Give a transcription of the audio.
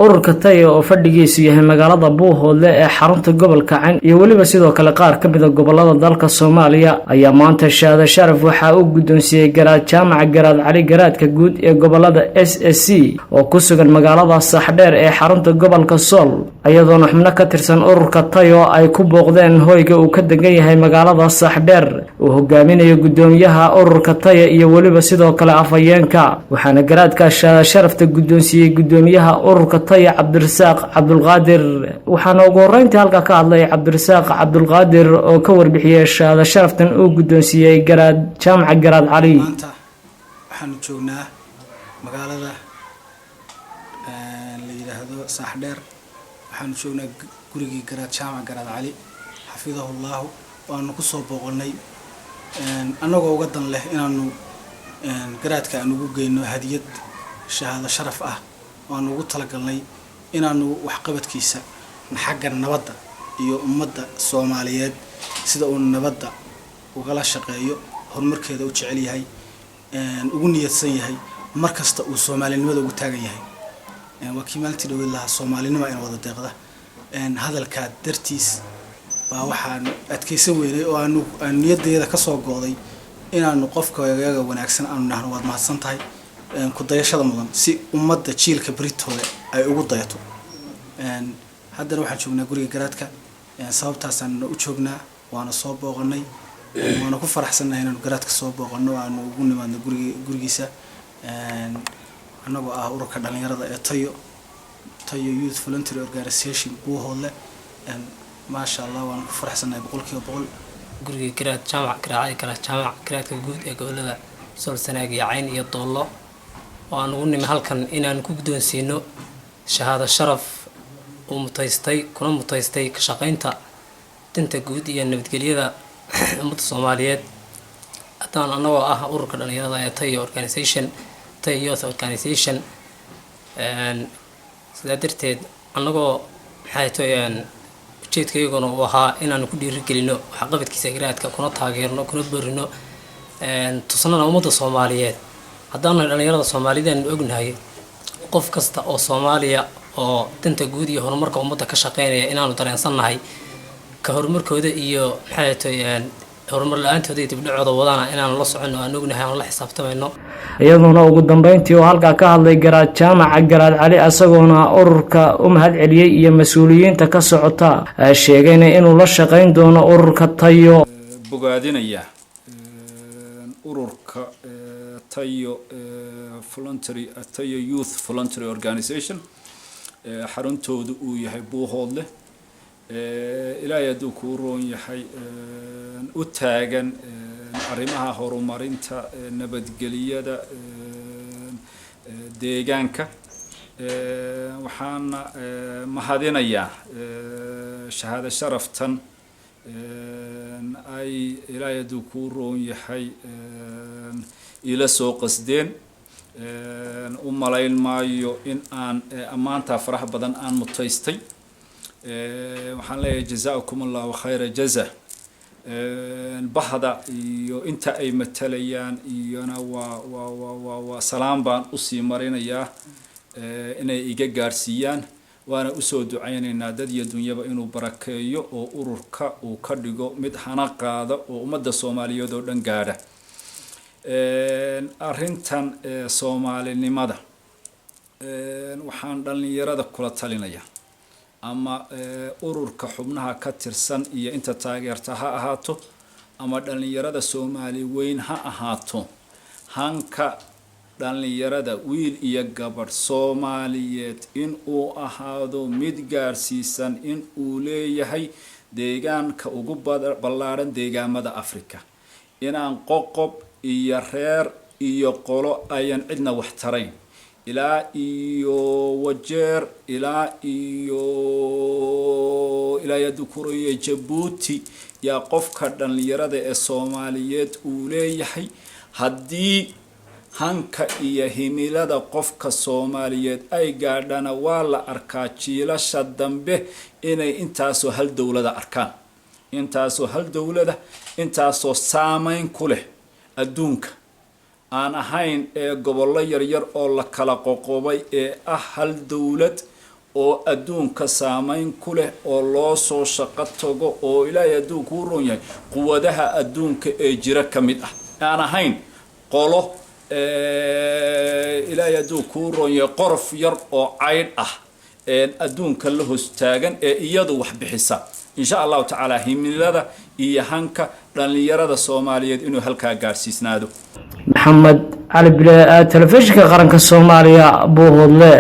ururka Tayo oo fadhigiisu yahay magaalada Buuhoodle ee xarunta gobolka Cayn iyo waliba sidoo kale qaar ka mid ah gobolada dalka Soomaaliya ayaa maanta shahaado sharaf waxa uu guddoonsiiyay garaad jaamaca garaad cali garaadka guud ee gobolada SSC oo ku sugan magaalada Saxdheer ee xarunta gobolka Sool ayadoona xubno ka tirsan ururka Tayo ay ku booqdeen hoyga uu ka degan yahay magaalada Saxdheer oo hogaaminayo gudoomiyaha ururka Tayo iyo waliba sidoo kale afayeenka waxaana garaadka shahaado sharafta guddoonsiiyay gudoomiyaha ururka Tayo Cabdirasaaq Cabdulqaadir waxaana ugu horeyntii halka ka hadlay Cabdirasaaq Cabdulqaadir oo ka warbixiyay shahaado sharaftan uu guddoonsiiyay garaad jaamaca garaad cali waxaanu joognaa magaalada la yiraahdo Saxdheer waxaanu joognaa gurigii garaad jaamaca garaad cali xafidahullah waanu ku soo booqanay anagoo uga dan leh inaanu garaadka aan ugu geyno hadiyad shahaado sharaf ah waanu ugu talagalnay inaanu wax qabadkiisa xagga nabadda iyo ummadda Soomaaliyeed sida uu nabadda ugala shaqeeyo horumarkeeda u jecel yahay ugu niyadsan yahay markasta uu Soomaalinimada ugu taagan yahay wakiimalti dawladda Soomaalinimada in wada deeqda hadalka dartiis baa waxaan adkaysan weynay oo aan niyadeeda ka soo gooday inaanu qofka yaga wanaagsan aanu nahno wad mahadsan tahay ku dayashada mudan si ummadda jiilka Britooda ay ugu dayato haddana waxaan joognaa guriga garaadka sababtaasaan u joognaa waana soo booqanay waana ku faraxsanahay inaanu garaadka soo booqano aanu ugu nimaadno gurigiisa anagoo ah ururka dhalinyarada ee Tayo Youth Voluntary Organization Buuhoodle ما شاء الله وأنا فرحنا بقولك وبقول قرقي كرات جامع كراعي كرات جامع كرات الجود يقول له صور سناقي عين يطلع وأنا أقول من هالكن إن أنا كوجدون سينو شهادة شرف ومتيستي كنا متيستي كشقينتا تنت جود يعني بتقولي ذا مت الصوماليات أتان أنا وأه أورك الرياضة Tayo Organization Tayo Youth Organization سدرتيد أنا جو حياتي يعني jeedkayguna uu ahaa inaan ku dhiirigelino waxqabadkiisa garaadka kuna taageerno kuna boorino tusnana ummadda Soomaaliyeed haddana dhalinyarada Soomaaliyeed aan ognahay qof kasta oo Soomaaliya oo danta guud iyo horumarka ummadda ka shaqeynaya inaanu dareensanahay ka horumarkooda iyo horumar la'aantooda dib dhacooda wadana inaan la socono aan ognahay aan la xisaabtamayno iyaduna ugu dambeyntii oo halka ka hadlay garaad jaamaca garaad cali asagoona ururka u mahad celiyay iyo mas'uuliyiinta ka socota sheegayna inuu la shaqeyn doono ururka Tayo bogaadinaya ururka Tayo Youth Voluntary Organization xaruntoodu uu yahay Buuhoodle ilaahay hadduu ku roon yahay u taagan arrimaha horumarinta nabadgelyada deegaanka waxaana mahadinayaa shahaado sharaftan ay ilaahay hadduu ku roon yahay ila soo qasdeen u malayn maayo in aan ammaanta faraha badan aan mutaystay waxaan leeyahay jazaakumullahu khayra jazaa bahda iyo inta ay matalayaan iyana waa salaam baan u sii marinayaa inay iga gaarsiiyaan waana u soo ducaynaynaa dad iyo dunyaba inuu barakeeyo oo ururka uu ka dhigo mid hana qaada oo ummadda Soomaaliyeed oo dhan gaadha arrintan Soomaalinimada waxaan dhalinyarada kula talinayaa ama ururka xubnaha ka tirsan iyo inta taageerta ha ahaato ama dhalinyarada Soomaali weyn ha ahaato hanka dhalinyarada wiil iyo gabadh Soomaaliyeed in uu ahaado mid gaarsiisan in uu leeyahay deegaanka ugu ballaaran deegaamada Afrika inaan qoqob iyo reer iyo qolo ayan cidna wax tarayn ilaa iyo wajeer ilaa iyo yadukuriye Djibouti yaa qofka dhalinyarada ee Soomaaliyeed uu leeyahay haddii hanka iyo himilada qofka Soomaaliyeed ay gaadhana waa la arkaa jiilasha dambe inay intaasoo hal dawlada arkaan intaasoo hal dawlada intaasoo saameyn ku leh adduunka aan ahayn ee gobollo yar yar oo la kala qoqobay ee ah hal dawlad oo adduunka saameyn ku leh oo loo soo shaqo tago oo ilaahay adduunku u roon yahay quwadaha adduunka ee jira ka mid ah aan ahayn qolo ilaahay adduunku u roon yahay qorof yar oo caydh ah adduunka la hoos taagan ee iyadu wax bixisa insha allahu tacaala himilada iyo hanka dhalinyarada Soomaaliyeed inuu halkaa gaarsiisnaado. Maxamed Cali Bilaa, telefishinka qaranka Soomaaliya, Buuhoodle.